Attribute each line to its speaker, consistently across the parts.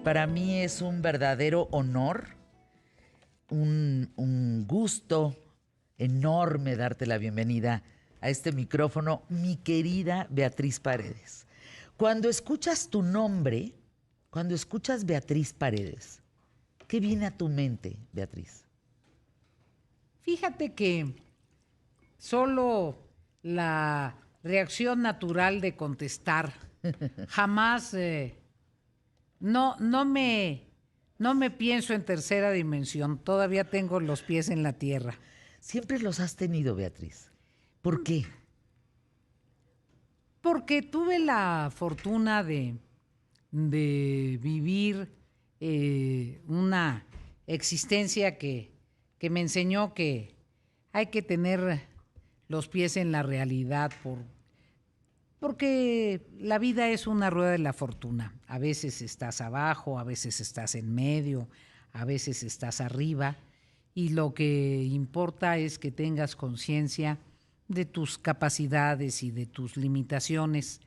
Speaker 1: Para mí es un verdadero honor, un gusto enorme darte la bienvenida a este micrófono, mi querida Beatriz Paredes. Cuando escuchas tu nombre, cuando escuchas Beatriz Paredes, ¿qué viene a tu mente, Beatriz?
Speaker 2: Fíjate que solo la reacción natural de contestar jamás no me pienso en tercera dimensión. Todavía tengo los pies en la tierra.
Speaker 1: Siempre los has tenido, Beatriz. ¿Por qué?
Speaker 2: Porque tuve la fortuna de vivir una existencia que me enseñó que hay que tener los pies en la realidad porque la vida es una rueda de la fortuna. A veces estás abajo, a veces estás en medio, a veces estás arriba, y lo que importa es que tengas conciencia de tus capacidades y de tus limitaciones,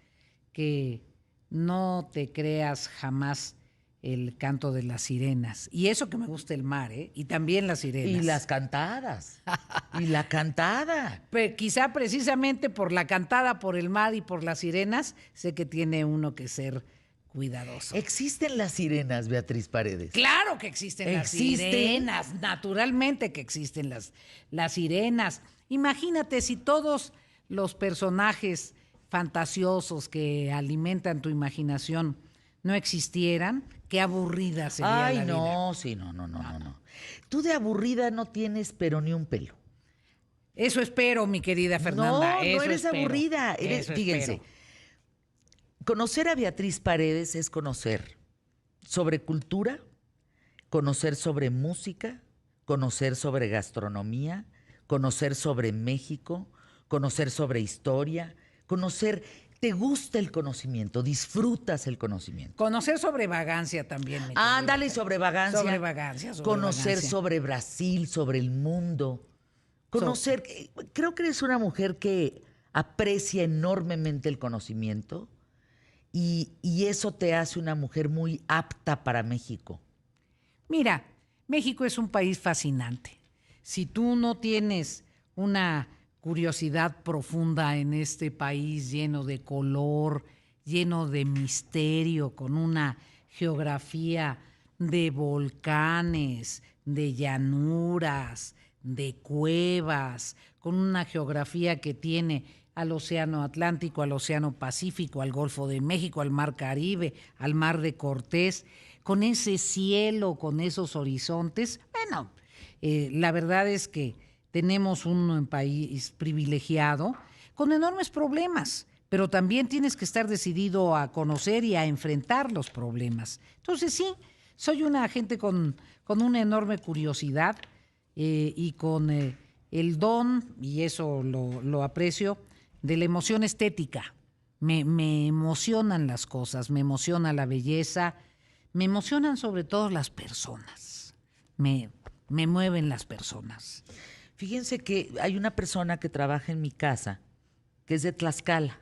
Speaker 2: que no te creas jamás el canto de las sirenas. Y eso que me gusta el mar, ¿eh? Y también las sirenas.
Speaker 1: Y las cantadas. Y la cantada.
Speaker 2: Pero quizá precisamente por la cantada, por el mar y por las sirenas, sé que tiene uno que ser cuidadoso.
Speaker 1: ¿Existen las sirenas, Beatriz Paredes?
Speaker 2: Claro que existen las sirenas, naturalmente que existen las sirenas. Imagínate si todos los personajes fantasiosos que alimentan tu imaginación no existieran, qué aburrida sería la vida.
Speaker 1: Ay, no, sí, no. Tú de aburrida no tienes pero ni un pelo.
Speaker 2: Eso espero, mi querida Fernanda.
Speaker 1: No eres aburrida. Fíjense,
Speaker 2: espero.
Speaker 1: Conocer a Beatriz Paredes es conocer sobre cultura, conocer sobre música, conocer sobre gastronomía, conocer sobre México, conocer sobre historia, conocer. Te gusta el conocimiento, disfrutas el conocimiento.
Speaker 2: Conocer sobre vagancia también.
Speaker 1: Ándale, sobre vagancia.
Speaker 2: Sobre vagancia.
Speaker 1: Conocer sobre Brasil, sobre el mundo. Conocer, creo que eres una mujer que aprecia enormemente el conocimiento y eso te hace una mujer muy apta para México.
Speaker 2: Mira, México es un país fascinante. Si tú no tienes una curiosidad profunda en este país lleno de color, lleno de misterio, con una geografía de volcanes, de llanuras, de cuevas, con una geografía que tiene al Océano Atlántico, al Océano Pacífico, al Golfo de México, al Mar Caribe, al Mar de Cortés, con ese cielo, con esos horizontes. Bueno, la verdad es que tenemos un país privilegiado con enormes problemas, pero también tienes que estar decidido a conocer y a enfrentar los problemas. Entonces sí, soy una gente con una enorme curiosidad y con el don, y eso lo aprecio, de la emoción estética. Me emocionan las cosas, me emociona la belleza, me emocionan sobre todo las personas, me mueven las personas.
Speaker 1: Fíjense que hay una persona que trabaja en mi casa, que es de Tlaxcala,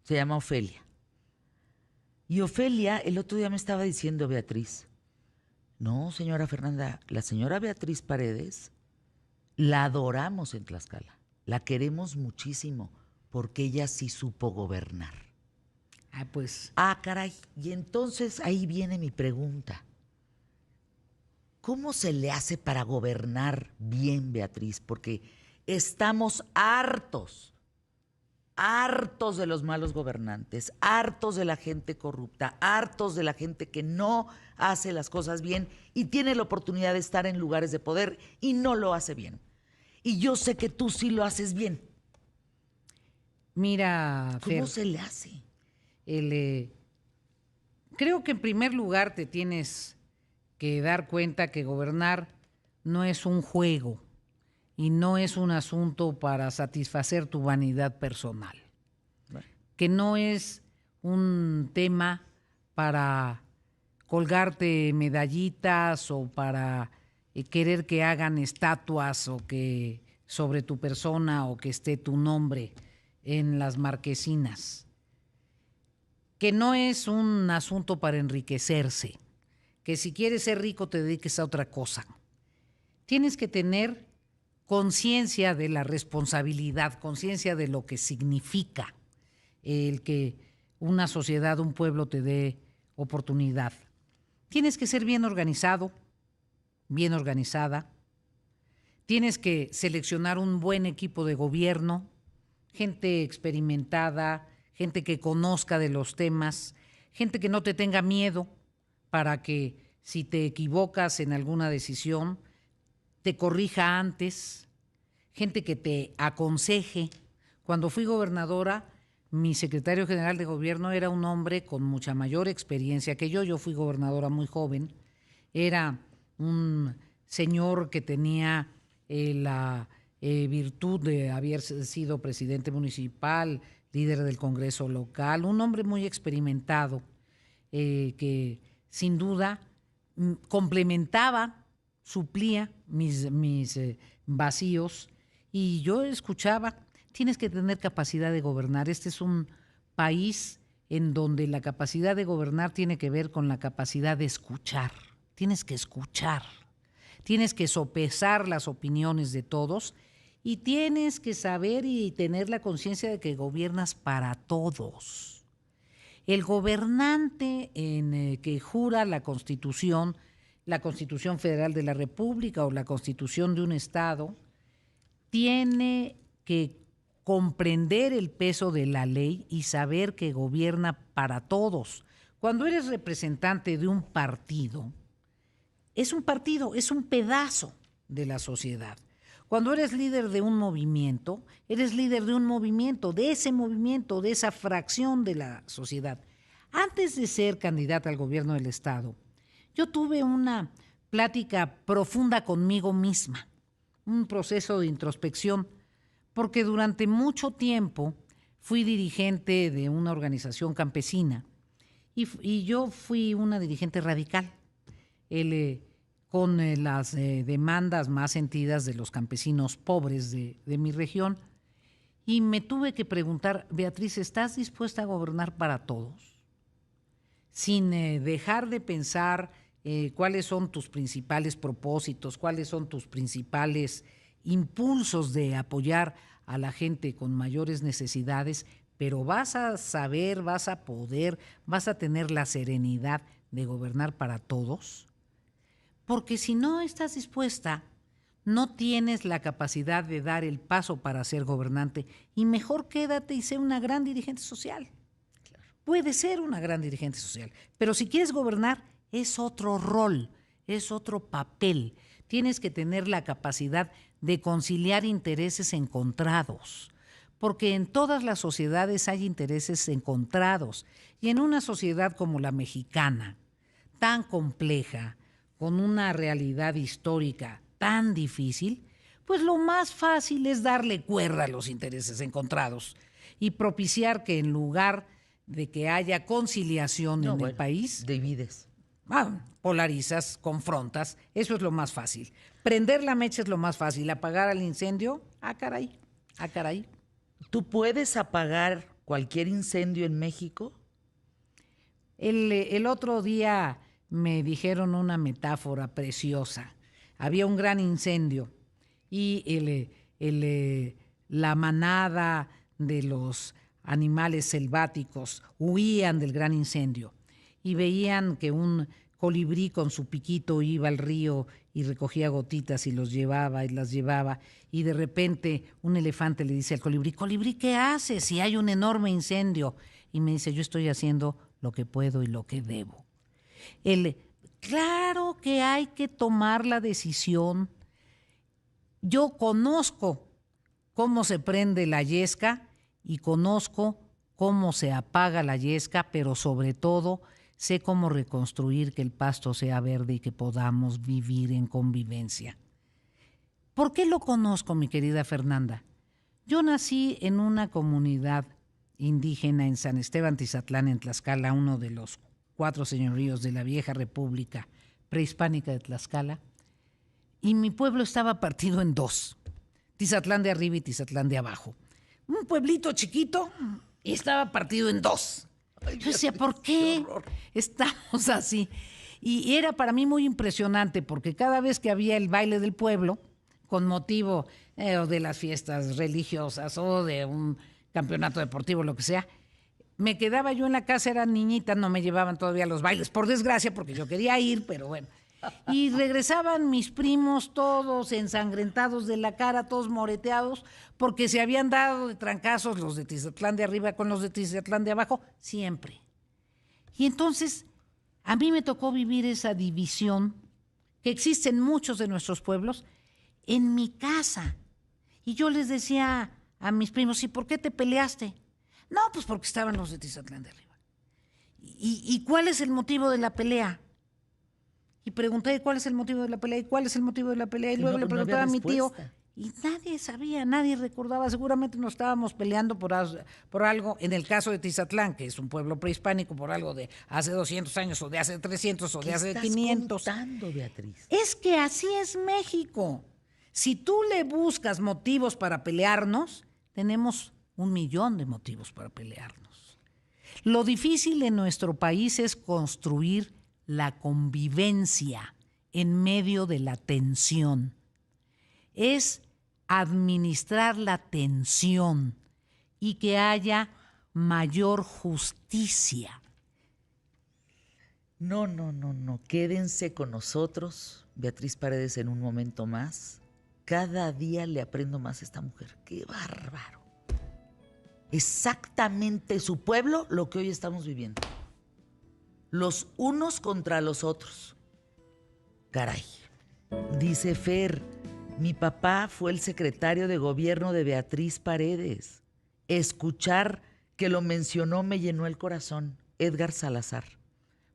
Speaker 1: se llama Ofelia. Y Ofelia el otro día me estaba diciendo, Beatriz, no, señora Fernanda, la señora Beatriz Paredes, la adoramos en Tlaxcala, la queremos muchísimo, porque ella sí supo gobernar.
Speaker 2: Pues.
Speaker 1: Caray, y entonces ahí viene mi pregunta. ¿Cómo se le hace para gobernar bien, Beatriz? Porque estamos hartos de los malos gobernantes, hartos de la gente corrupta, hartos de la gente que no hace las cosas bien y tiene la oportunidad de estar en lugares de poder y no lo hace bien. Y yo sé que tú sí lo haces bien.
Speaker 2: Mira,
Speaker 1: ¿cómo se le hace?
Speaker 2: Creo que en primer lugar te tienes que dar cuenta que gobernar no es un juego y no es un asunto para satisfacer tu vanidad personal. Que no es un tema para colgarte medallitas o para querer que hagan estatuas o que sobre tu persona o que esté tu nombre en las marquesinas. Que no es un asunto para enriquecerse, que si quieres ser rico te dediques a otra cosa. Tienes que tener conciencia de la responsabilidad, conciencia de lo que significa el que una sociedad, un pueblo te dé oportunidad. Tienes que ser bien organizado, bien organizada. Tienes que seleccionar un buen equipo de gobierno, gente experimentada, gente que conozca de los temas, gente que no te tenga miedo para que si te equivocas en alguna decisión, te corrija antes, gente que te aconseje. Cuando fui gobernadora, mi secretario general de gobierno era un hombre con mucha mayor experiencia que yo fui gobernadora muy joven, era un señor que tenía la virtud de haber sido presidente municipal, líder del Congreso local, un hombre muy experimentado que sin duda complementaba, suplía mis vacíos y yo escuchaba. Tienes que tener capacidad de gobernar. Este es un país en donde la capacidad de gobernar tiene que ver con la capacidad de escuchar. Tienes que escuchar, tienes que sopesar las opiniones de todos y tienes que saber y tener la conciencia de que gobiernas para todos. El gobernante que jura la Constitución Federal de la República o la Constitución de un Estado, tiene que comprender el peso de la ley y saber que gobierna para todos. Cuando eres representante de un partido, es un pedazo de la sociedad. Cuando eres líder de un movimiento, eres líder de un movimiento, de esa fracción de la sociedad. Antes de ser candidata al gobierno del Estado, yo tuve una plática profunda conmigo misma, un proceso de introspección, porque durante mucho tiempo fui dirigente de una organización campesina y yo fui una dirigente radical, con las demandas más sentidas de los campesinos pobres de mi región. Y me tuve que preguntar, Beatriz, ¿estás dispuesta a gobernar para todos? Sin dejar de pensar cuáles son tus principales propósitos, cuáles son tus principales impulsos de apoyar a la gente con mayores necesidades, pero vas a saber, vas a poder, vas a tener la serenidad de gobernar para todos. Porque si no estás dispuesta, no tienes la capacidad de dar el paso para ser gobernante y mejor quédate y sé una gran dirigente social. Claro. Puedes ser una gran dirigente social, pero si quieres gobernar es otro rol, es otro papel. Tienes que tener la capacidad de conciliar intereses encontrados, porque en todas las sociedades hay intereses encontrados y en una sociedad como la mexicana, tan compleja, con una realidad histórica tan difícil, pues lo más fácil es darle cuerda a los intereses encontrados y propiciar que en lugar de que haya conciliación en el país,
Speaker 1: divides.
Speaker 2: Polarizas, confrontas, eso es lo más fácil. Prender la mecha es lo más fácil, apagar el incendio, caray.
Speaker 1: ¿Tú puedes apagar cualquier incendio en México?
Speaker 2: El otro día me dijeron una metáfora preciosa. Había un gran incendio y la manada de los animales selváticos huían del gran incendio y veían que un colibrí con su piquito iba al río y recogía gotitas y las llevaba, y de repente un elefante le dice al colibrí, colibrí, ¿qué haces si hay un enorme incendio? Y me dice, yo estoy haciendo lo que puedo y lo que debo. Claro que hay que tomar la decisión. Yo conozco cómo se prende la yesca y conozco cómo se apaga la yesca, pero sobre todo sé cómo reconstruir que el pasto sea verde y que podamos vivir en convivencia. ¿Por qué lo conozco, mi querida Fernanda? Yo nací en una comunidad indígena en San Esteban Tizatlán, en Tlaxcala, uno de los 4 señoríos de la vieja república prehispánica de Tlaxcala, y mi pueblo estaba partido en 2, Tizatlán de arriba y Tizatlán de abajo. Un pueblito chiquito y estaba partido en 2. Yo decía, ¿por qué estamos así? Y era para mí muy impresionante porque cada vez que había el baile del pueblo, con motivo o de las fiestas religiosas o de un campeonato deportivo, lo que sea, me quedaba yo en la casa, era niñita, no me llevaban todavía a los bailes, por desgracia, porque yo quería ir, pero bueno. Y regresaban mis primos todos ensangrentados de la cara, todos moreteados, porque se habían dado de trancazos los de Tizatlán de arriba con los de Tizatlán de abajo, siempre. Y entonces, a mí me tocó vivir esa división que existe en muchos de nuestros pueblos, en mi casa. Y yo les decía a mis primos, ¿y por qué te peleaste? No, pues porque estaban los de Tizatlán de arriba. ¿Y cuál es el motivo de la pelea? Y pregunté cuál es el motivo de la pelea y cuál es el motivo de la pelea. Y luego le preguntaba a mi tío y nadie sabía, nadie recordaba. Seguramente nos estábamos peleando por algo, en el caso de Tizatlán, que es un pueblo prehispánico, por algo de hace 200 años o de hace 300 o de hace 500.
Speaker 1: ¿Qué estás contando, Beatriz?
Speaker 2: Es que así es México. Si tú le buscas motivos para pelearnos, tenemos 1,000,000 de motivos para pelearnos. Lo difícil en nuestro país es construir la convivencia en medio de la tensión. Es administrar la tensión y que haya mayor justicia.
Speaker 1: No. Quédense con nosotros, Beatriz Paredes, en un momento más. Cada día le aprendo más a esta mujer. ¡Qué bárbaro! Exactamente su pueblo lo que hoy estamos viviendo. Los unos contra los otros. Caray. Dice Fer, mi papá fue el secretario de gobierno de Beatriz Paredes. Escuchar que lo mencionó me llenó el corazón. Edgar Salazar.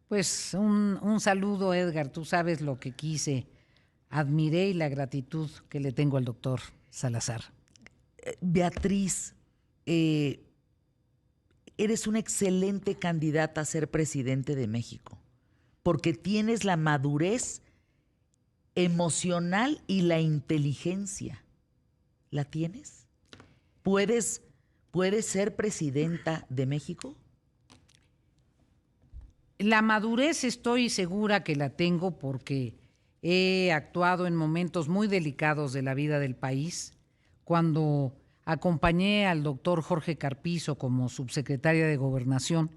Speaker 2: Pues un saludo, Edgar. Tú sabes lo que quise. Admiré y la gratitud que le tengo al doctor Salazar.
Speaker 1: Beatriz, eres una excelente candidata a ser presidente de México, porque tienes la madurez emocional y la inteligencia. ¿La tienes? ¿Puedes ser presidenta de México?
Speaker 2: La madurez estoy segura que la tengo porque he actuado en momentos muy delicados de la vida del país. Cuando acompañé al doctor Jorge Carpizo como subsecretaria de Gobernación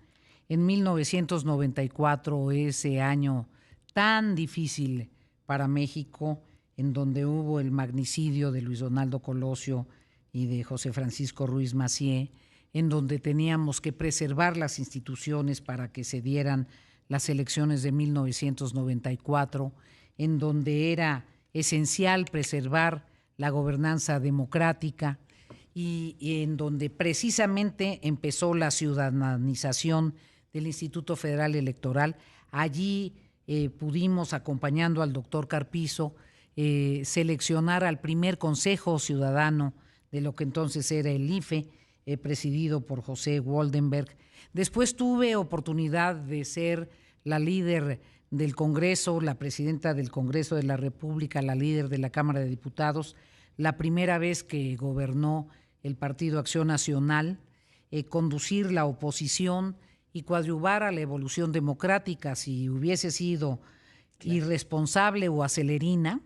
Speaker 2: en 1994, ese año tan difícil para México, en donde hubo el magnicidio de Luis Donaldo Colosio y de José Francisco Ruiz Massieu, en donde teníamos que preservar las instituciones para que se dieran las elecciones de 1994, en donde era esencial preservar la gobernanza democrática y en donde precisamente empezó la ciudadanización del Instituto Federal Electoral. Allí pudimos, acompañando al doctor Carpizo, seleccionar al primer Consejo Ciudadano de lo que entonces era el IFE, presidido por José Woldenberg. Después tuve oportunidad de ser la líder del Congreso, la presidenta del Congreso de la República, la líder de la Cámara de Diputados, la primera vez que gobernó el Partido Acción Nacional, conducir la oposición y coadyuvar a la evolución democrática. Si hubiese sido irresponsable o acelerina,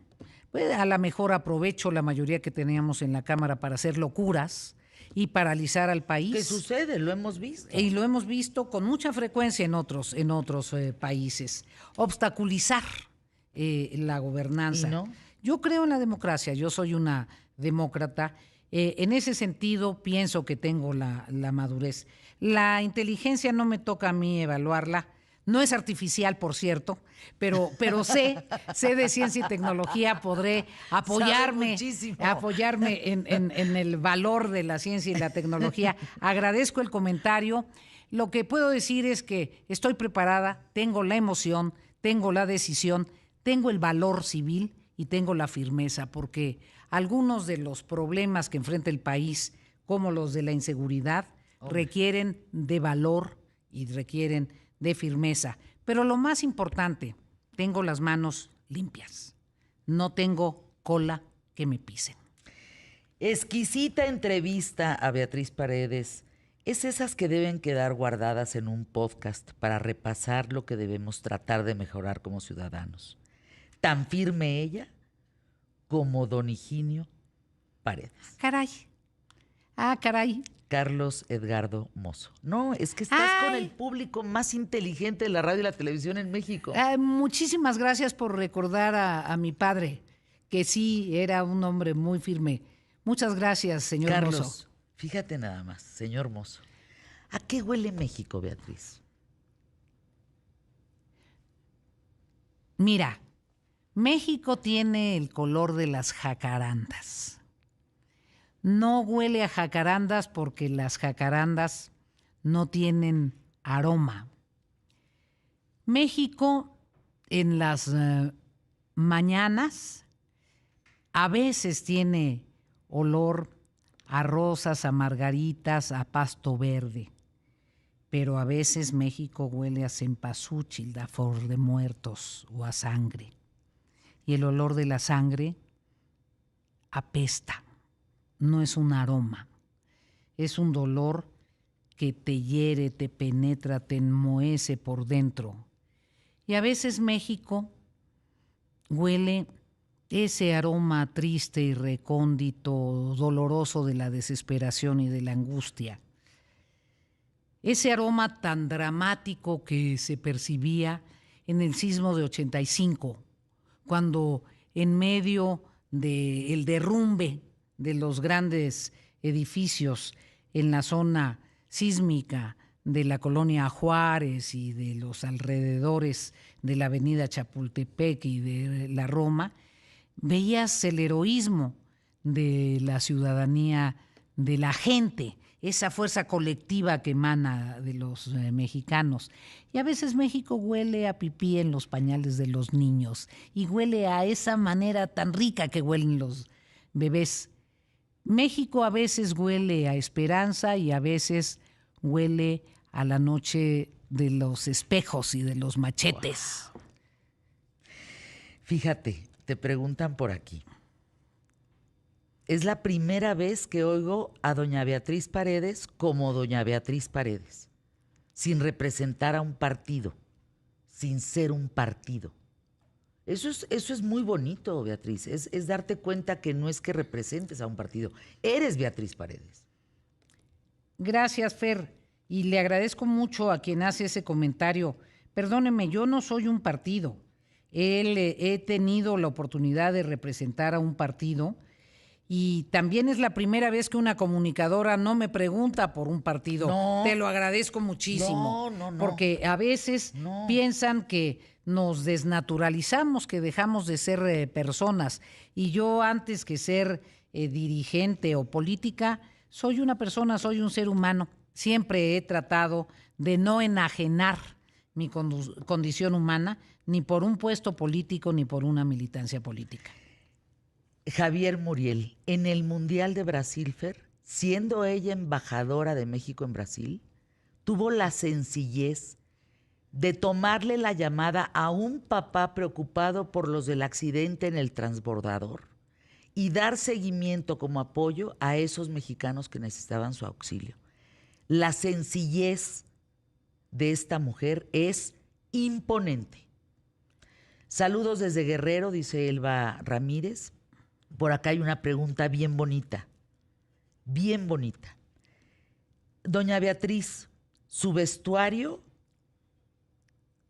Speaker 2: pues a lo mejor aprovecho la mayoría que teníamos en la Cámara para hacer locuras y paralizar al país.
Speaker 1: ¿Qué sucede? Lo hemos visto.
Speaker 2: Y lo hemos visto con mucha frecuencia en otros países. Obstaculizar la gobernanza.
Speaker 1: ¿Y no?
Speaker 2: Yo creo en la democracia, yo soy una demócrata. En ese sentido pienso que tengo la madurez. La inteligencia no me toca a mí evaluarla. No es artificial, por cierto, pero sé de ciencia y tecnología, podré apoyarme en el valor de la ciencia y la tecnología. Agradezco el comentario. Lo que puedo decir es que estoy preparada, tengo la emoción, tengo la decisión, tengo el valor civil y tengo la firmeza, porque algunos de los problemas que enfrenta el país, como los de la inseguridad, requieren de valor y requieren de firmeza. Pero lo más importante, tengo las manos limpias. No tengo cola que me pisen.
Speaker 1: Exquisita entrevista a Beatriz Paredes. Es esas que deben quedar guardadas en un podcast para repasar lo que debemos tratar de mejorar como ciudadanos. Tan firme ella como don Higinio Paredes.
Speaker 2: Caray. Ah, caray.
Speaker 1: Carlos Edgardo Mozo. No, es que estás con el
Speaker 2: Ay.
Speaker 1: público más inteligente de la radio y la televisión en México.
Speaker 2: Muchísimas gracias por recordar a mi padre, que sí era un hombre muy firme. Muchas gracias, señor
Speaker 1: Carlos,
Speaker 2: Mozo.
Speaker 1: fíjate nada más, señor Mozo. ¿A qué huele México, Beatriz?
Speaker 2: Mira, México tiene el color de las jacarandas. No huele a jacarandas porque las jacarandas no tienen aroma. México en las mañanas a veces tiene olor a rosas, a margaritas, a pasto verde, pero a veces México huele a cempasúchil, a flor de muertos o a sangre. Y el olor de la sangre apesta, no es un aroma, es un dolor que te hiere, te penetra, te enmohece por dentro. Y a veces México huele ese aroma triste y recóndito, doloroso de la desesperación y de la angustia. Ese aroma tan dramático que se percibía en el sismo de 85, cuando en medio del derrumbe de los grandes edificios en la zona sísmica de la colonia Juárez y de los alrededores de la avenida Chapultepec y de la Roma, veías el heroísmo de la ciudadanía, de la gente, esa fuerza colectiva que emana de los mexicanos. Y a veces México huele a pipí en los pañales de los niños y huele a esa manera tan rica que huelen los bebés. México a veces huele a esperanza y a veces huele a la noche de los espejos y de los machetes.
Speaker 1: Wow. Fíjate, te preguntan por aquí. Es la primera vez que oigo a doña Beatriz Paredes como doña Beatriz Paredes, sin representar a un partido, sin ser un partido. Eso es muy bonito, Beatriz. Es darte cuenta que no es que representes a un partido. Eres Beatriz Paredes.
Speaker 2: Gracias, Fer. Y le agradezco mucho a quien hace ese comentario. Perdóneme, yo no soy un partido. He tenido la oportunidad de representar a un partido y también es la primera vez que una comunicadora no me pregunta por un partido.
Speaker 1: No.
Speaker 2: Te lo agradezco muchísimo.
Speaker 1: No.
Speaker 2: Porque a veces piensan que nos desnaturalizamos, que dejamos de ser personas. Y yo, antes que ser dirigente o política, soy una persona, soy un ser humano. Siempre he tratado de no enajenar mi condición humana, ni por un puesto político, ni por una militancia política.
Speaker 1: Javier Muriel, en el Mundial de Brasil, Fer, siendo ella embajadora de México en Brasil, tuvo la sencillez de tomarle la llamada a un papá preocupado por los del accidente en el transbordador y dar seguimiento como apoyo a esos mexicanos que necesitaban su auxilio. La sencillez de esta mujer es imponente. Saludos desde Guerrero, dice Elba Ramírez. Por acá hay una pregunta bien bonita, bien bonita. Doña Beatriz, su vestuario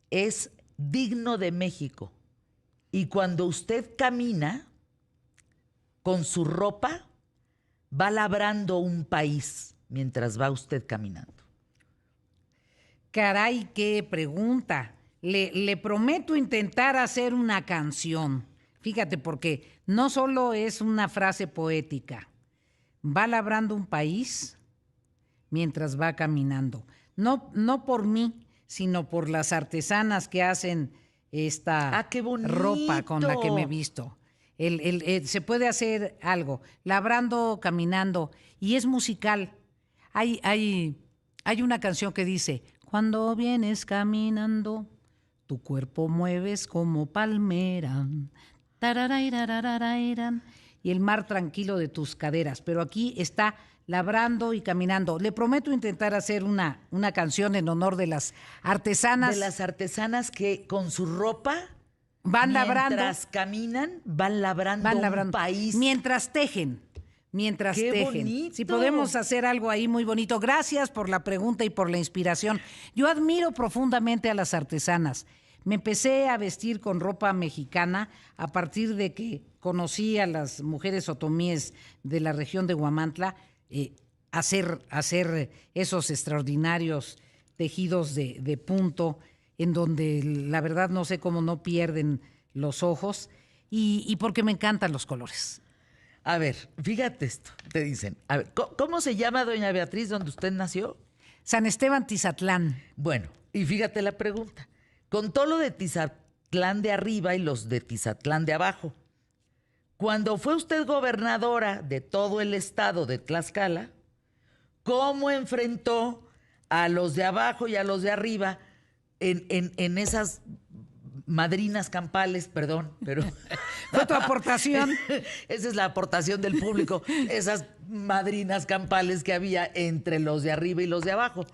Speaker 1: es digno de México y cuando usted camina con su ropa, va labrando un país mientras va usted caminando.
Speaker 2: Caray, qué pregunta. Le prometo intentar hacer una canción. Fíjate, porque no solo es una frase poética, va labrando un país mientras va caminando. No por mí, sino por las artesanas que hacen esta ropa con la que me he visto. Se puede hacer algo, labrando, caminando, y es musical. Hay una canción que dice, cuando vienes caminando, tu cuerpo mueves como palmera. y el mar tranquilo de tus caderas, pero aquí está labrando y caminando. Le prometo intentar hacer una canción en honor de las artesanas.
Speaker 1: De las artesanas que con su ropa
Speaker 2: van labrando.
Speaker 1: Mientras caminan, van labrando un país.
Speaker 2: Mientras tejen.
Speaker 1: ¡Qué
Speaker 2: tejen.
Speaker 1: bonito!
Speaker 2: Si podemos hacer algo ahí muy bonito. Gracias por la pregunta y por la inspiración. Yo admiro profundamente a las artesanas. Me empecé a vestir con ropa mexicana a partir de que conocí a las mujeres otomíes de la región de Huamantla, hacer esos extraordinarios tejidos de punto, en donde la verdad no sé cómo no pierden los ojos, y porque me encantan los colores.
Speaker 1: A ver, fíjate esto, te dicen. A ver, ¿cómo se llama doña Beatriz donde usted nació?
Speaker 2: San Esteban Tizatlán.
Speaker 1: Bueno, y fíjate la pregunta. Contó lo de Tizatlán de arriba y los de Tizatlán de abajo. Cuando fue usted gobernadora de todo el estado de Tlaxcala, ¿cómo enfrentó a los de abajo y a los de arriba en esas madrinas campales, perdón, pero...
Speaker 2: Fue tu aportación.
Speaker 1: Esa es la aportación del público, esas madrinas campales que había entre los de arriba y los de abajo.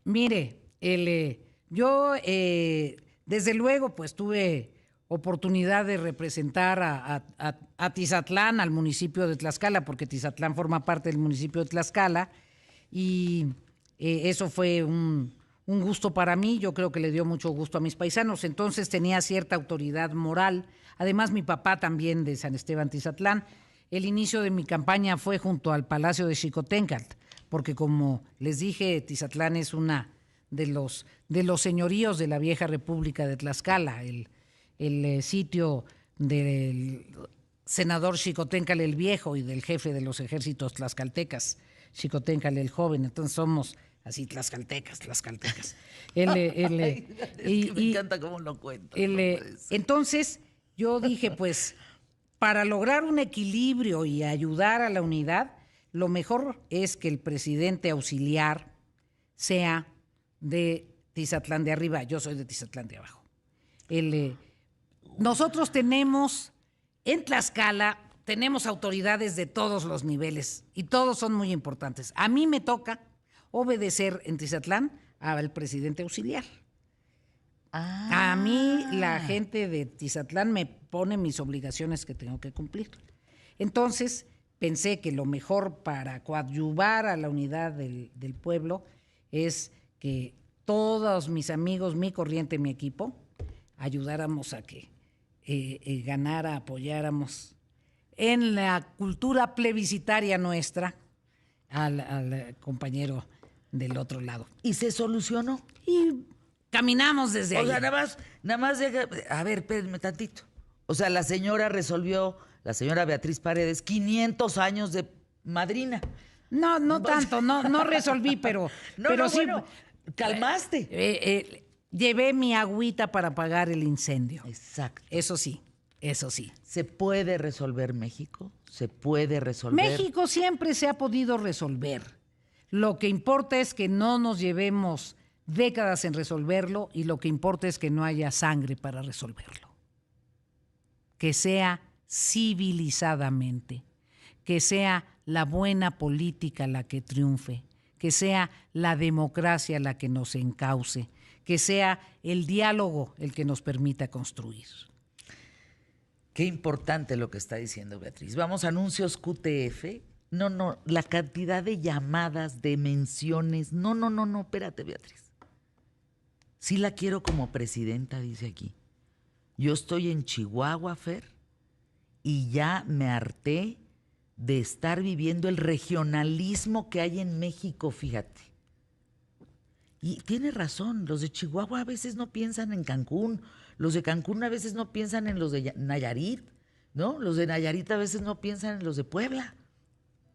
Speaker 2: Mire, yo desde luego pues tuve oportunidad de representar a Tizatlán, al municipio de Tlaxcala, porque Tizatlán forma parte del municipio de Tlaxcala, y eso fue un gusto para mí. Yo creo que le dio mucho gusto a mis paisanos, entonces tenía cierta autoridad moral. Además, mi papá también de San Esteban Tizatlán. El inicio de mi campaña fue junto al Palacio de Xicoténcatl, porque como les dije, Tizatlán es una de los señoríos de la vieja República de Tlaxcala, el sitio del senador Xicoténcatl el Viejo y del jefe de los ejércitos tlaxcaltecas, Xicoténcatl el Joven. Entonces somos así tlaxcaltecas.
Speaker 1: Me encanta cómo lo cuentas.
Speaker 2: Entonces yo dije, pues, para lograr un equilibrio y ayudar a la unidad, lo mejor es que el presidente auxiliar sea de Tizatlán de arriba. Yo soy de Tizatlán de abajo. Nosotros tenemos, en Tlaxcala, tenemos autoridades de todos los niveles y todos son muy importantes. A mí me toca obedecer en Tizatlán al presidente auxiliar. A mí la gente de Tizatlán me pone mis obligaciones que tengo que cumplir. Entonces pensé que lo mejor para coadyuvar a la unidad del pueblo es que todos mis amigos, mi corriente, mi equipo, ayudáramos a que ganara, apoyáramos en la cultura plebiscitaria nuestra al compañero del otro lado.
Speaker 1: ¿Y se solucionó?
Speaker 2: Y caminamos desde ahí.
Speaker 1: O sea, nada más a ver, espérenme tantito. O sea, la señora Beatriz Paredes, 500 años de madrina.
Speaker 2: No tanto, no resolví, pero sí.
Speaker 1: Bueno, calmaste.
Speaker 2: Llevé mi agüita para apagar el incendio.
Speaker 1: Exacto.
Speaker 2: Eso sí.
Speaker 1: ¿Se puede resolver México? ¿Se puede resolver?
Speaker 2: México siempre se ha podido resolver. Lo que importa es que no nos llevemos décadas en resolverlo, y lo que importa es que no haya sangre para resolverlo. Que sea civilizadamente, que sea la buena política la que triunfe, que sea la democracia la que nos encauce, que sea el diálogo el que nos permita construir.
Speaker 1: Qué importante lo que está diciendo Beatriz. Vamos a anuncios QTF. No, la cantidad de llamadas, de menciones. No, espérate, Beatriz. Sí la quiero como presidenta, dice aquí. Yo estoy en Chihuahua, Fer, y ya me harté de estar viviendo el regionalismo que hay en México, fíjate. Y tiene razón, los de Chihuahua a veces no piensan en Cancún, los de Cancún a veces no piensan en los de Nayarit, ¿no? Los de Nayarit a veces no piensan en los de Puebla.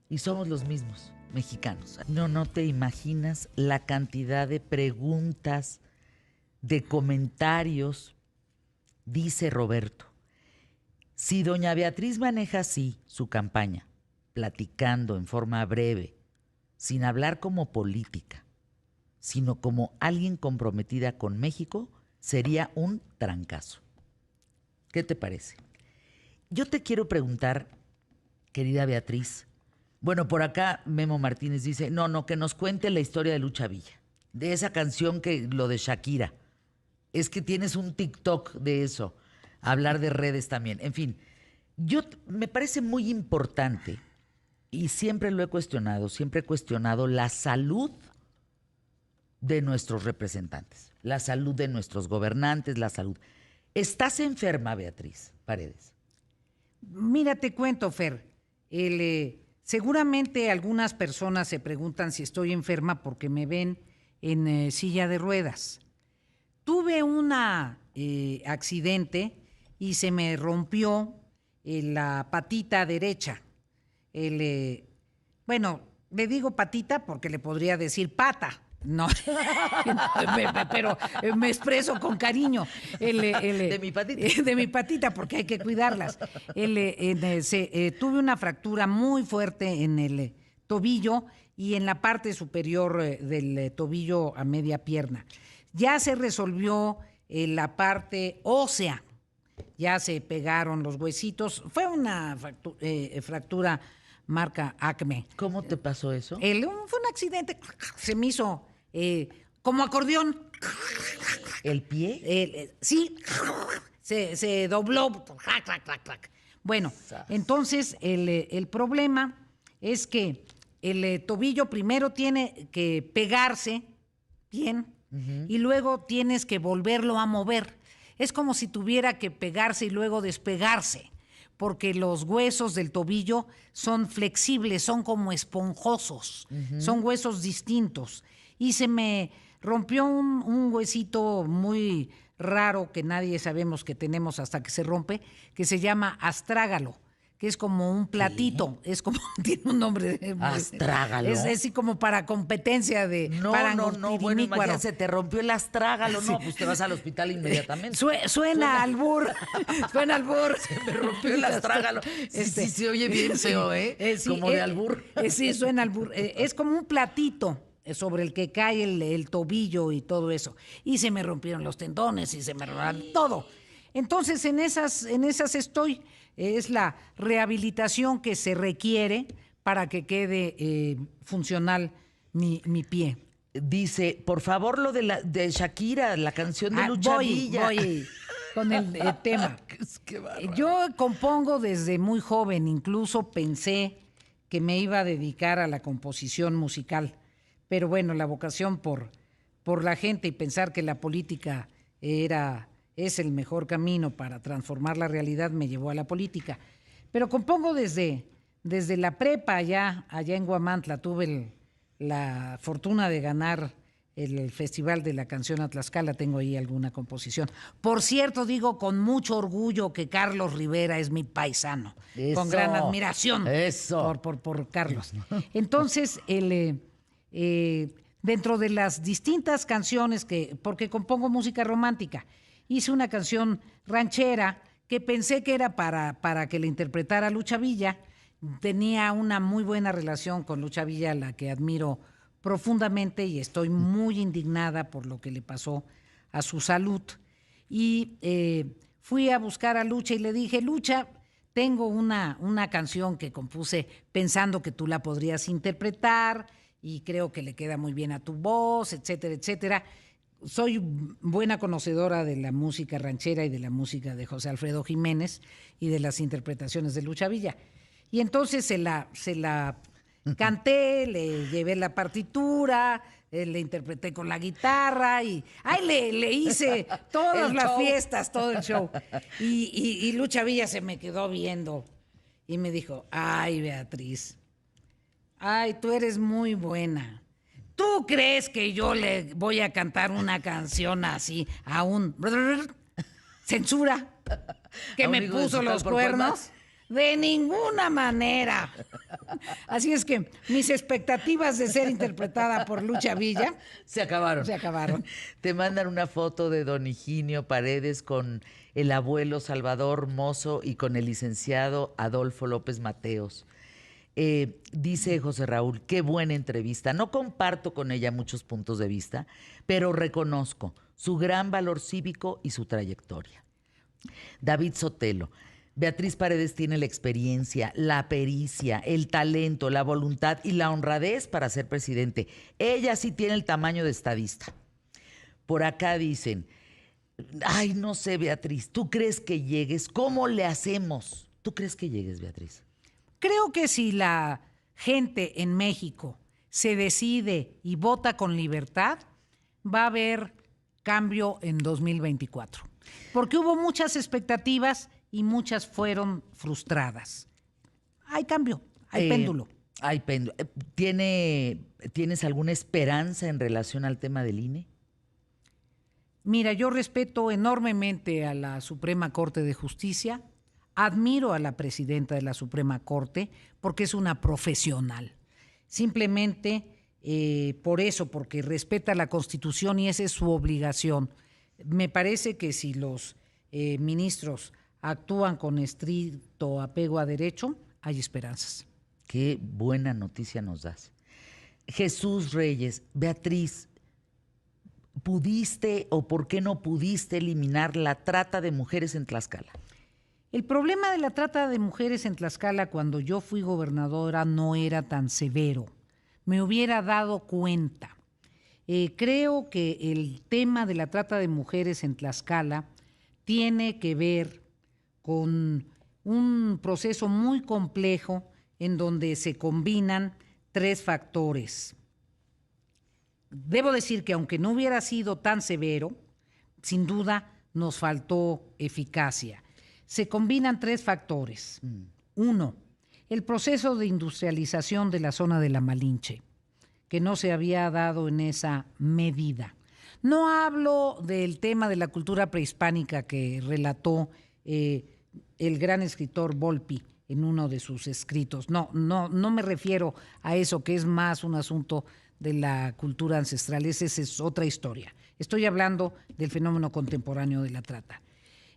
Speaker 1: Y somos los mismos, mexicanos. No te imaginas la cantidad de preguntas, de comentarios. Dice Roberto, si doña Beatriz maneja así su campaña, platicando en forma breve, sin hablar como política, sino como alguien comprometida con México, sería un trancazo. ¿Qué te parece? Yo te quiero preguntar querida Beatriz. Bueno, por acá Memo Martínez dice, no, que nos cuente la historia de Lucha Villa, de esa canción que lo de Shakira. Es que tienes un TikTok de eso, hablar de redes también. En fin, me parece muy importante y siempre lo he cuestionado, siempre he cuestionado la salud de nuestros representantes, la salud de nuestros gobernantes, la salud. ¿Estás enferma, Beatriz Paredes?
Speaker 2: Mira, te cuento, Fer. Seguramente algunas personas se preguntan si estoy enferma porque me ven en silla de ruedas. Tuve un accidente y se me rompió la patita derecha. Bueno, le digo patita porque le podría decir pata. No, pero me expreso con cariño.
Speaker 1: De mi patita.
Speaker 2: De mi patita, porque hay que cuidarlas. Tuve una fractura muy fuerte en el tobillo y en la parte superior del tobillo a media pierna. Ya se resolvió la parte ósea, ya se pegaron los huesitos. Fue una fractura marca Acme.
Speaker 1: ¿Cómo te pasó eso?
Speaker 2: Fue un accidente, se me hizo como acordeón.
Speaker 1: ¿El pie?
Speaker 2: Sí, se dobló. Bueno, entonces el problema es que el tobillo primero tiene que pegarse bien y luego tienes que volverlo a mover. Es como si tuviera que pegarse y luego despegarse, porque los huesos del tobillo son flexibles, son como esponjosos, son huesos distintos. Y se me rompió un huesito muy raro que nadie sabemos que tenemos hasta que se rompe, que se llama astrágalo, que es como un platito, es como, tiene un nombre.
Speaker 1: ¿Astrágalo?
Speaker 2: Es así como para competencia de...
Speaker 1: No, bueno, imagínate, te rompió el astrágalo, sí. No, pues te vas al hospital inmediatamente.
Speaker 2: Suena albur, suena albur.
Speaker 1: Se me rompió el astrágalo. Sí, se oye bien feo, ¿eh? Sí, como de albur.
Speaker 2: Sí, suena albur. Es como un platito sobre el que cae el tobillo y todo eso. Y se me rompieron los tendones y se me rompieron todo. Entonces, en esas estoy. Es la rehabilitación que se requiere para que quede funcional mi pie.
Speaker 1: Dice, por favor, lo de Shakira, la canción de Lucha Villa.
Speaker 2: Voy con el tema. Yo compongo desde muy joven, incluso pensé que me iba a dedicar a la composición musical. Pero bueno, la vocación por la gente y pensar que la política es el mejor camino para transformar la realidad me llevó a la política. Pero compongo desde la prepa allá en Huamantla. Tuve la fortuna de ganar el Festival de la Canción a Tlaxcala. Tengo ahí alguna composición. Por cierto, digo con mucho orgullo que Carlos Rivera es mi paisano. Eso, con gran admiración por Carlos. Entonces, dentro de las distintas canciones porque compongo música romántica, hice una canción ranchera que pensé que era para que la interpretara Lucha Villa. Tenía una muy buena relación con Lucha Villa, a la que admiro profundamente, y estoy muy indignada por lo que le pasó a su salud. Y fui a buscar a Lucha y le dije, Lucha, tengo una canción que compuse pensando que tú la podrías interpretar y creo que le queda muy bien a tu voz, etcétera, etcétera. Soy buena conocedora de la música ranchera y de la música de José Alfredo Jiménez y de las interpretaciones de Lucha Villa. Y entonces se la canté, le llevé la partitura, le interpreté con la guitarra y le hice todas las fiestas, todo el show. Y Lucha Villa se me quedó viendo y me dijo, ay, Beatriz, ay, tú eres muy buena. ¿Tú crees que yo le voy a cantar una canción así a un censura que me puso los cuernos? De ninguna manera. Así es que mis expectativas de ser interpretada por Lucha Villa
Speaker 1: se acabaron. Te mandan una foto de don Higinio Paredes con el abuelo Salvador Mozo y con el licenciado Adolfo López Mateos. Dice José Raúl, qué buena entrevista. No comparto con ella muchos puntos de vista, pero reconozco su gran valor cívico y su trayectoria. David Sotelo, Beatriz Paredes tiene la experiencia, la pericia, el talento, la voluntad y la honradez para ser presidente. Ella sí tiene el tamaño de estadista. Por acá dicen, ay, no sé, Beatriz, ¿tú crees que llegues? ¿Cómo le hacemos? ¿Tú crees que llegues, Beatriz?
Speaker 2: Creo que si la gente en México se decide y vota con libertad, va a haber cambio en 2024. Porque hubo muchas expectativas y muchas fueron frustradas. Hay cambio, hay péndulo.
Speaker 1: Hay péndulo. ¿Tienes alguna esperanza en relación al tema del INE?
Speaker 2: Mira, yo respeto enormemente a la Suprema Corte de Justicia, admiro a la presidenta de la Suprema Corte porque es una profesional. Simplemente por eso, porque respeta la Constitución y esa es su obligación. Me parece que si los ministros actúan con estricto apego a derecho, hay esperanzas.
Speaker 1: Qué buena noticia nos das. Jesús Reyes, Beatriz, ¿pudiste o por qué no pudiste eliminar la trata de mujeres en Tlaxcala?
Speaker 2: El problema de la trata de mujeres en Tlaxcala cuando yo fui gobernadora no era tan severo. Me hubiera dado cuenta. Creo que el tema de la trata de mujeres en Tlaxcala tiene que ver con un proceso muy complejo en donde se combinan 3 factores. Debo decir que aunque no hubiera sido tan severo, sin duda nos faltó eficacia. Se combinan 3 factores. 1, el proceso de industrialización de la zona de la Malinche, que no se había dado en esa medida. No hablo del tema de la cultura prehispánica que relató el gran escritor Volpi en uno de sus escritos. No me refiero a eso, que es más un asunto de la cultura ancestral. Esa es otra historia. Estoy hablando del fenómeno contemporáneo de la trata.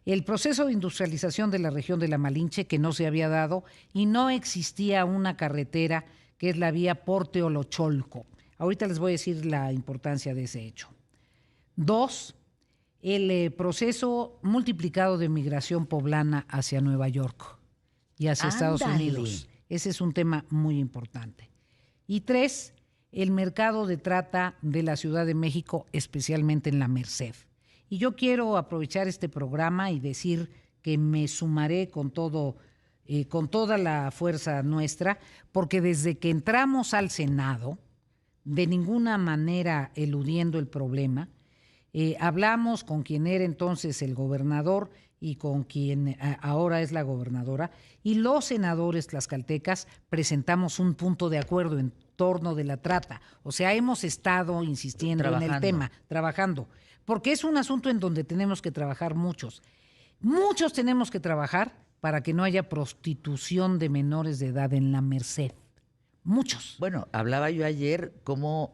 Speaker 2: El proceso de industrialización de la región de la Malinche que no se había dado y no existía una carretera que es la vía Porte-Olocholco. Ahorita les voy a decir la importancia de ese hecho. 2, el proceso multiplicado de migración poblana hacia Nueva York y hacia Estados Unidos. Ese es un tema muy importante. Y 3, el mercado de trata de la Ciudad de México, especialmente en la Merced. Y yo quiero aprovechar este programa y decir que me sumaré con toda la fuerza nuestra, porque desde que entramos al Senado, de ninguna manera eludiendo el problema, hablamos con quien era entonces el gobernador y con quien ahora es la gobernadora, y los senadores tlaxcaltecas presentamos un punto de acuerdo en torno de la trata. O sea, hemos estado insistiendo en el tema, trabajando, porque es un asunto en donde tenemos que trabajar muchos. Muchos tenemos que trabajar para que no haya prostitución de menores de edad en la Merced. Muchos.
Speaker 1: Bueno, hablaba yo ayer cómo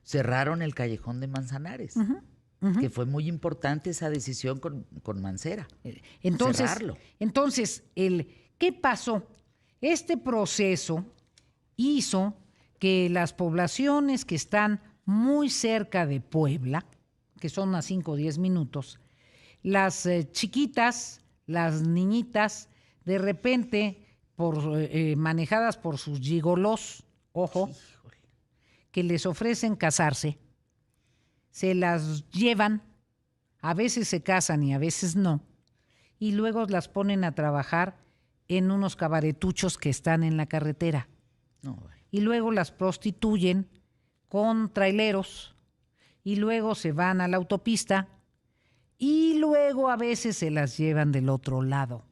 Speaker 1: cerraron el callejón de Manzanares, que fue muy importante esa decisión con Mancera. Cerrarlo.
Speaker 2: Entonces, ¿qué pasó? Este proceso hizo que las poblaciones que están muy cerca de Puebla, que son a 5 o 10 minutos, las chiquitas, las niñitas, de repente, manejadas por sus gigolos, ojo, que les ofrecen casarse, se las llevan, a veces se casan y a veces no, y luego las ponen a trabajar en unos cabaretuchos que están en la carretera. Y luego las prostituyen con traileros, y luego se van a la autopista, y luego a veces se las llevan del otro lado,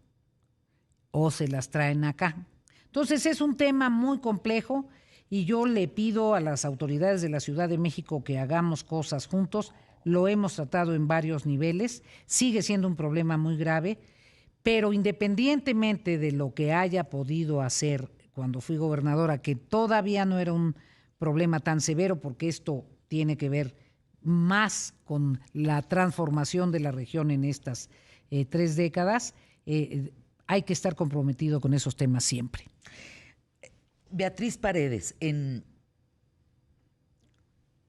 Speaker 2: o se las traen acá. Entonces es un tema muy complejo, y yo le pido a las autoridades de la Ciudad de México que hagamos cosas juntos. Lo hemos tratado en varios niveles, sigue siendo un problema muy grave, pero independientemente de lo que haya podido hacer cuando fui gobernadora, que todavía no era un problema tan severo, porque esto tiene que ver más con la transformación de la región en estas 3 décadas, hay que estar comprometido con esos temas siempre.
Speaker 1: Beatriz Paredes, en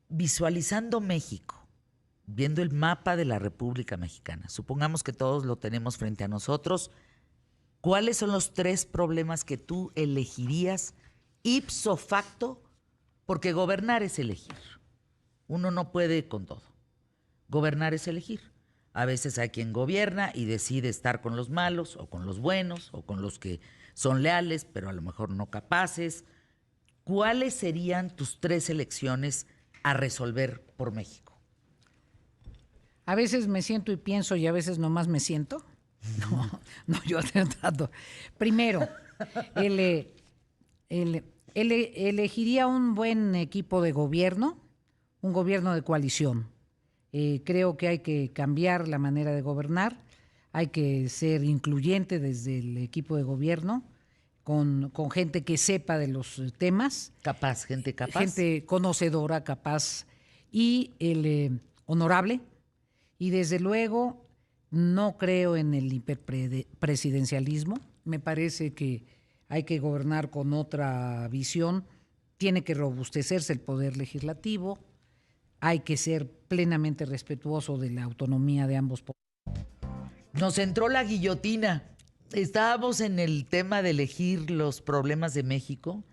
Speaker 1: visualizando México, viendo el mapa de la República Mexicana, supongamos que todos lo tenemos frente a nosotros ¿Cuáles son los 3 problemas que tú elegirías ipso facto? Porque gobernar es elegir. Uno no puede con todo. Gobernar es elegir. A veces hay quien gobierna y decide estar con los malos o con los buenos o con los que son leales, pero a lo mejor no capaces. ¿Cuáles serían tus 3 elecciones a resolver por México?
Speaker 2: A veces me siento y pienso y a veces nomás me siento. No, yo trato. Primero, elegiría un buen equipo de gobierno, un gobierno de coalición. Creo que hay que cambiar la manera de gobernar, hay que ser incluyente desde el equipo de gobierno, con gente que sepa de los temas.
Speaker 1: Capaz, gente capaz.
Speaker 2: Gente conocedora, capaz y honorable. Y desde luego no creo en el hiperpresidencialismo. Me parece que hay que gobernar con otra visión. Tiene que robustecerse el poder legislativo. Hay que ser plenamente respetuoso de la autonomía de ambos poderes.
Speaker 1: Nos entró la guillotina. Estábamos en el tema de elegir los problemas de México.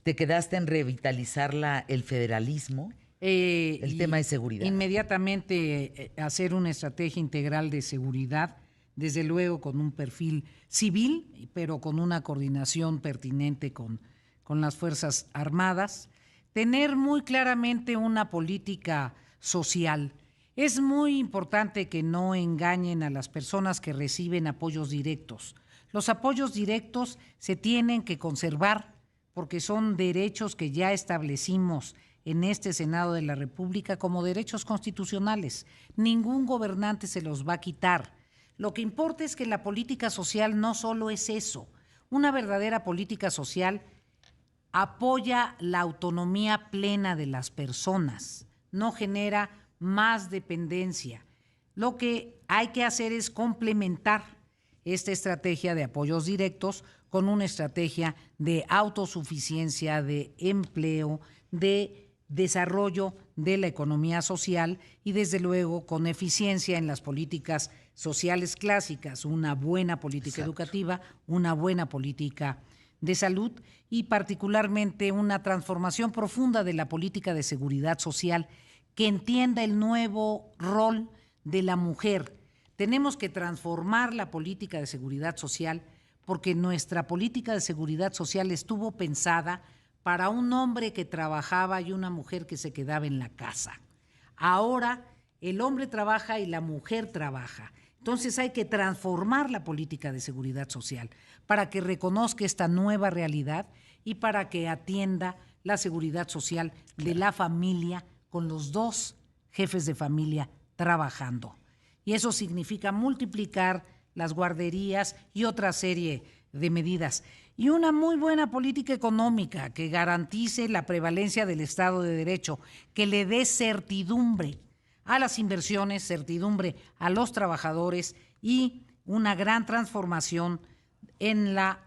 Speaker 1: Te quedaste en revitalizar el federalismo, el tema de seguridad.
Speaker 2: Inmediatamente hacer una estrategia integral de seguridad, desde luego con un perfil civil, pero con una coordinación pertinente con las Fuerzas Armadas. Tener muy claramente una política social. Es muy importante que no engañen a las personas que reciben apoyos directos. Los apoyos directos se tienen que conservar porque son derechos que ya establecimos en este Senado de la República como derechos constitucionales. Ningún gobernante se los va a quitar. Lo que importa es que la política social no solo es eso. Una verdadera política social apoya la autonomía plena de las personas, no genera más dependencia. Lo que hay que hacer es complementar esta estrategia de apoyos directos con una estrategia de autosuficiencia, de empleo, de desarrollo de la economía social y desde luego con eficiencia en las políticas sociales clásicas, una buena política educativa, una buena política de salud y particularmente una transformación profunda de la política de seguridad social que entienda el nuevo rol de la mujer. Tenemos que transformar la política de seguridad social porque nuestra política de seguridad social estuvo pensada para un hombre que trabajaba y una mujer que se quedaba en la casa. Ahora el hombre trabaja y la mujer trabaja. Entonces hay que transformar la política de seguridad social para que reconozca esta nueva realidad y para que atienda la seguridad social de la familia con los 2 jefes de familia trabajando. Y eso significa multiplicar las guarderías y otra serie de medidas. Y una muy buena política económica que garantice la prevalencia del Estado de Derecho, que le dé certidumbre a las inversiones, certidumbre a los trabajadores y una gran transformación en la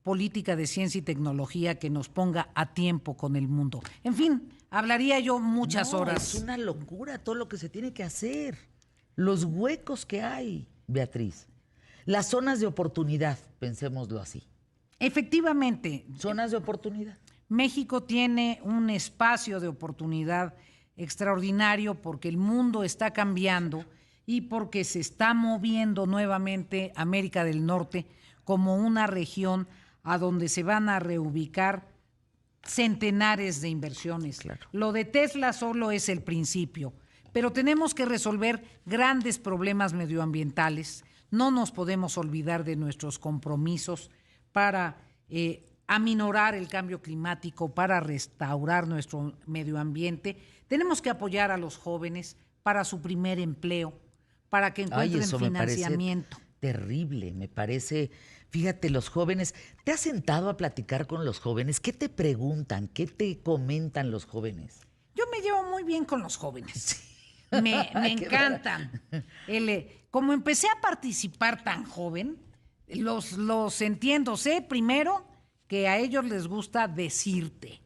Speaker 2: política de ciencia y tecnología que nos ponga a tiempo con el mundo. En fin, hablaría yo muchas horas.
Speaker 1: Es una locura todo lo que se tiene que hacer. Los huecos que hay, Beatriz. Las zonas de oportunidad, pensémoslo así.
Speaker 2: Efectivamente.
Speaker 1: Zonas de oportunidad.
Speaker 2: México tiene un espacio de oportunidad extraordinario porque el mundo está cambiando y porque se está moviendo nuevamente América del Norte como una región a donde se van a reubicar centenares de inversiones.
Speaker 1: Claro.
Speaker 2: Lo de Tesla solo es el principio, pero tenemos que resolver grandes problemas medioambientales. No nos podemos olvidar de nuestros compromisos para aminorar el cambio climático, para restaurar nuestro medio ambiente. Tenemos que apoyar a los jóvenes para su primer empleo, para que encuentren financiamiento.
Speaker 1: Me parece terrible, me parece. Fíjate, los jóvenes, ¿te has sentado a platicar con los jóvenes? ¿Qué te preguntan? ¿Qué te comentan los jóvenes?
Speaker 2: Yo me llevo muy bien con los jóvenes. Me encantan. Como empecé a participar tan joven, los entiendo. Sé primero que a ellos les gusta decirte,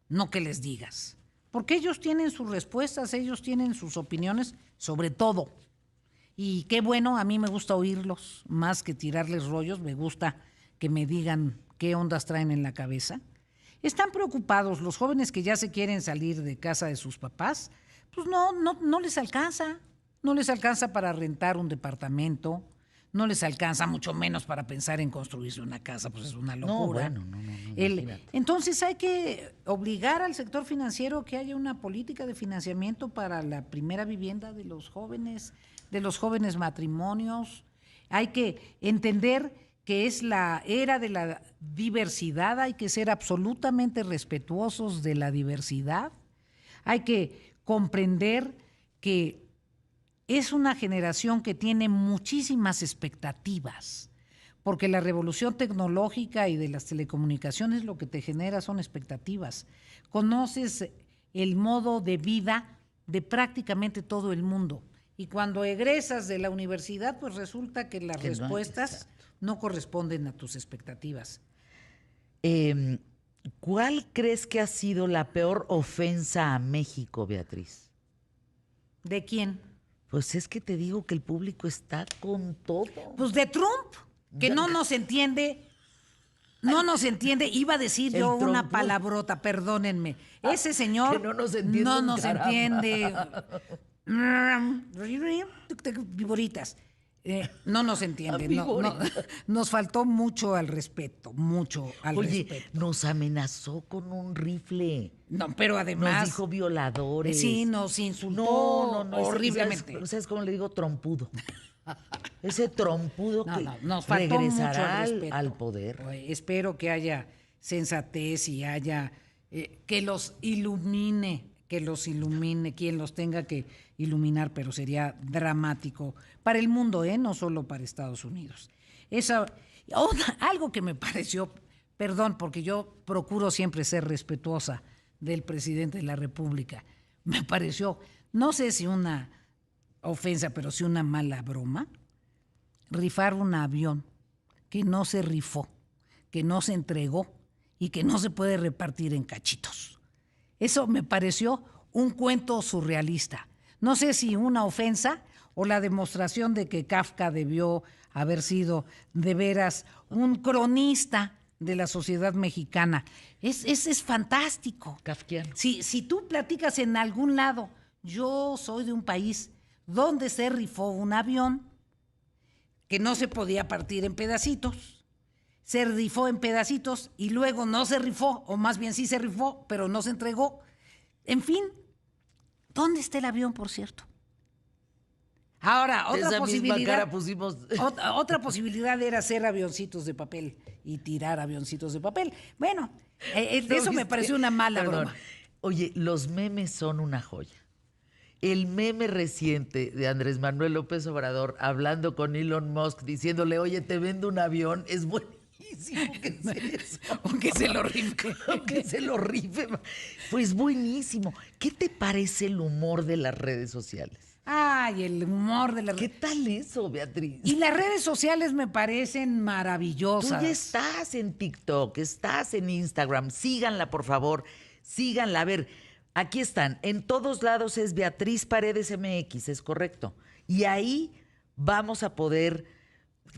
Speaker 2: no que les digas. Porque ellos tienen sus respuestas, ellos tienen sus opiniones sobre todo. Y qué bueno, a mí me gusta oírlos, más que tirarles rollos, me gusta que me digan qué ondas traen en la cabeza. Están preocupados, los jóvenes que ya se quieren salir de casa de sus papás, pues no les alcanza. No les alcanza para rentar un departamento, no les alcanza mucho menos para pensar en construirse una casa, pues es una locura.
Speaker 1: No, bueno, no, imagínate.
Speaker 2: Entonces hay que obligar al sector financiero que haya una política de financiamiento para la primera vivienda de los jóvenes matrimonios. Hay que entender que es la era de la diversidad, hay que ser absolutamente respetuosos de la diversidad, hay que comprender que es una generación que tiene muchísimas expectativas, porque la revolución tecnológica y de las telecomunicaciones lo que te genera son expectativas. Conoces el modo de vida de prácticamente todo el mundo. Y cuando egresas de la universidad, pues resulta que las respuestas no corresponden a tus expectativas.
Speaker 1: ¿Cuál crees que ha sido la peor ofensa a México, Beatriz?
Speaker 2: ¿De quién?
Speaker 1: Pues es que te digo que el público está con todo.
Speaker 2: Pues de Trump, que no nos entiende. No nos entiende. Iba a decir yo una palabrota, perdónenme. Ese señor
Speaker 1: que no nos entiende.
Speaker 2: No nos entiende. Viboritas. No nos entiende. Nos faltó mucho al respeto,
Speaker 1: Oye, nos amenazó con un rifle.
Speaker 2: No, pero además
Speaker 1: nos dijo violadores.
Speaker 2: Sí, nos insultó horriblemente.
Speaker 1: ¿Sabes cómo le digo? Trompudo. Ese trompudo que
Speaker 2: nos faltó
Speaker 1: regresará
Speaker 2: mucho
Speaker 1: al poder.
Speaker 2: Espero que haya sensatez y haya que los ilumine, quien los tenga que iluminar, pero sería dramático para el mundo, no solo para Estados Unidos. Algo que me pareció, perdón, porque yo procuro siempre ser respetuosa del presidente de la República, me pareció, no sé si una ofensa, pero sí una mala broma, rifar un avión que no se rifó, que no se entregó y que no se puede repartir en cachitos. Eso me pareció un cuento surrealista. No sé si una ofensa o la demostración de que Kafka debió haber sido de veras un cronista de la sociedad mexicana. Es fantástico.
Speaker 1: Kafkiano.
Speaker 2: Si tú platicas en algún lado, yo soy de un país donde se rifó un avión que no se podía partir en pedacitos, se rifó en pedacitos y luego no se rifó, o más bien sí se rifó, pero no se entregó. En fin, ¿dónde está el avión, por cierto? Ahora, otra posibilidad era hacer avioncitos de papel y tirar avioncitos de papel. Bueno, eso me pareció una mala broma.
Speaker 1: Oye, los memes son una joya. El meme reciente de Andrés Manuel López Obrador hablando con Elon Musk, diciéndole, oye, te vendo un avión, es buenísimo.
Speaker 2: Aunque se lo rife.
Speaker 1: Aunque se lo rife. Pues buenísimo. ¿Qué te parece el humor de las redes sociales?
Speaker 2: Ay, el humor de las
Speaker 1: redes. ¿Qué tal eso, Beatriz?
Speaker 2: Y las redes sociales me parecen maravillosas.
Speaker 1: Tú ya estás en TikTok, estás en Instagram. Síganla, por favor. Síganla. A ver, aquí están. En todos lados es Beatriz Paredes MX, es correcto. Y ahí vamos a poder...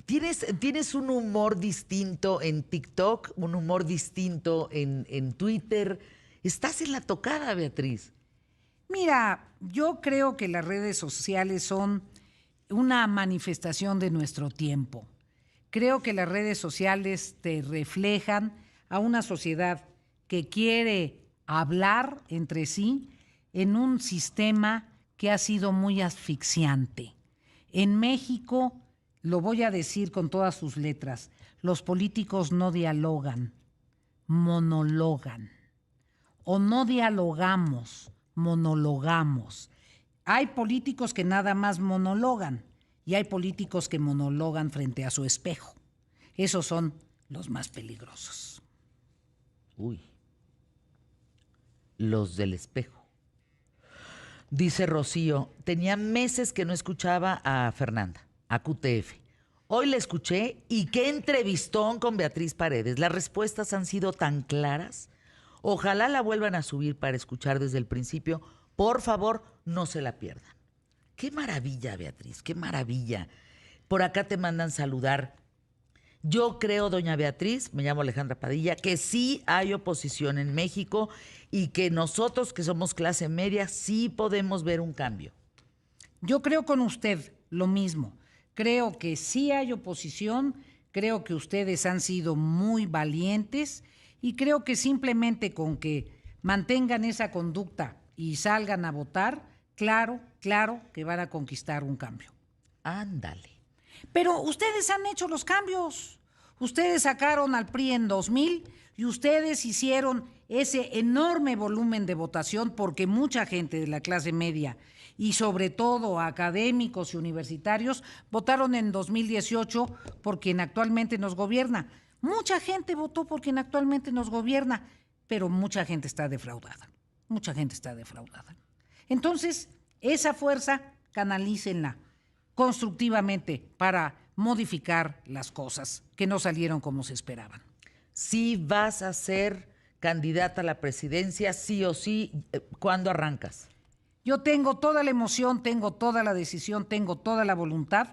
Speaker 1: ¿Tienes un humor distinto en TikTok, un humor distinto en Twitter? ¿Estás en la tocada, Beatriz?
Speaker 2: Mira, yo creo que las redes sociales son una manifestación de nuestro tiempo. Creo que las redes sociales te reflejan a una sociedad que quiere hablar entre sí en un sistema que ha sido muy asfixiante. En México, lo voy a decir con todas sus letras, los políticos no dialogan, monologan. O no dialogamos, monologamos. Hay políticos que nada más monologan y hay políticos que monologan frente a su espejo. Esos son los más peligrosos.
Speaker 1: Uy, los del espejo. Dice Rocío, tenía meses que no escuchaba a Fernanda, a QTF. Hoy la escuché y qué entrevistón con Beatriz Paredes. Las respuestas han sido tan claras. Ojalá la vuelvan a subir para escuchar desde el principio. Por favor, no se la pierdan. Qué maravilla, Beatriz, qué maravilla. Por acá te mandan saludar. Yo creo, doña Beatriz, me llamo Alejandra Padilla, que sí hay oposición en México y que nosotros que somos clase media sí podemos ver un cambio.
Speaker 2: Yo creo con usted lo mismo. Creo que sí hay oposición, creo que ustedes han sido muy valientes y creo que simplemente con que mantengan esa conducta y salgan a votar, claro que van a conquistar un cambio.
Speaker 1: Ándale.
Speaker 2: Pero ustedes han hecho los cambios. Ustedes sacaron al PRI en 2000 y ustedes hicieron ese enorme volumen de votación porque mucha gente de la clase media y sobre todo académicos y universitarios votaron en 2018 por quien actualmente nos gobierna. Mucha gente votó por quien actualmente nos gobierna, pero mucha gente está defraudada. Mucha gente está defraudada. Entonces, esa fuerza canalícenla constructivamente para modificar las cosas que no salieron como se esperaban.
Speaker 1: Si vas a ser candidata a la presidencia, sí o sí, ¿cuándo arrancas?
Speaker 2: Yo tengo toda la emoción, tengo toda la decisión, tengo toda la voluntad.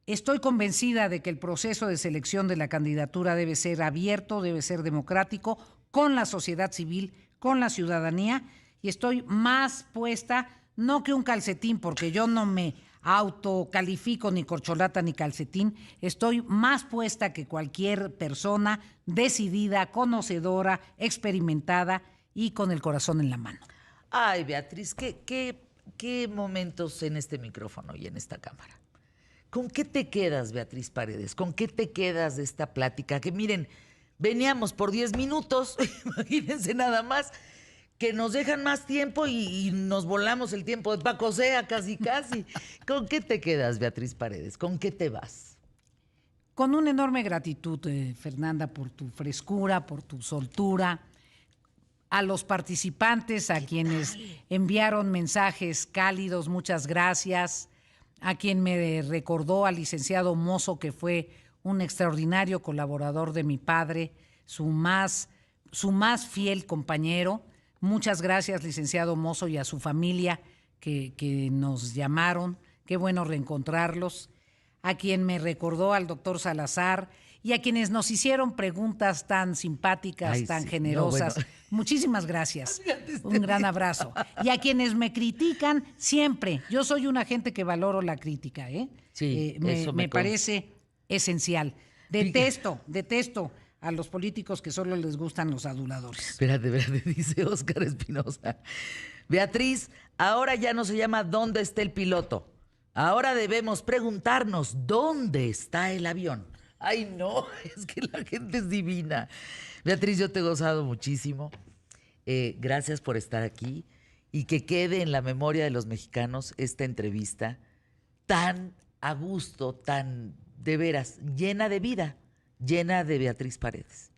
Speaker 2: Estoy convencida de que el proceso de selección de la candidatura debe ser abierto, debe ser democrático, con la sociedad civil, con la ciudadanía, y estoy más puesta, no que un calcetín, porque yo no me autocalifico ni corcholata ni calcetín, estoy más puesta que cualquier persona decidida, conocedora, experimentada y con el corazón en la mano.
Speaker 1: Ay, Beatriz, qué momentos en este micrófono y en esta cámara. ¿Con qué te quedas, Beatriz Paredes? ¿Con qué te quedas de esta plática? Que miren, veníamos por 10 minutos, imagínense nada más, que nos dejan más tiempo y nos volamos el tiempo de Paco Sea, casi. ¿Con qué te quedas, Beatriz Paredes? ¿Con qué te vas?
Speaker 2: Con una enorme gratitud, Fernanda, por tu frescura, por tu soltura, a los participantes, a quienes enviaron mensajes cálidos, muchas gracias, a quien me recordó al licenciado Mozo, que fue un extraordinario colaborador de mi padre, su más fiel compañero. Muchas gracias, licenciado Mozo, y a su familia que nos llamaron. Qué bueno reencontrarlos. A quien me recordó al doctor Salazar y a quienes nos hicieron preguntas tan simpáticas, tan generosas.
Speaker 1: Bueno.
Speaker 2: Muchísimas gracias. Un gran abrazo. Y a quienes me critican siempre. Yo soy una gente que valoro la crítica, ¿eh?
Speaker 1: Sí, eso
Speaker 2: me parece esencial. Detesto a los políticos que solo les gustan los aduladores.
Speaker 1: Espérate, dice Óscar Espinosa. Beatriz, ahora ya no se llama ¿dónde está el piloto? Ahora debemos preguntarnos ¿dónde está el avión? Ay, no, es que la gente es divina. Beatriz, yo te he gozado muchísimo. Gracias por estar aquí y que quede en la memoria de los mexicanos esta entrevista tan a gusto, tan de veras, llena de vida, llena de Beatriz Paredes.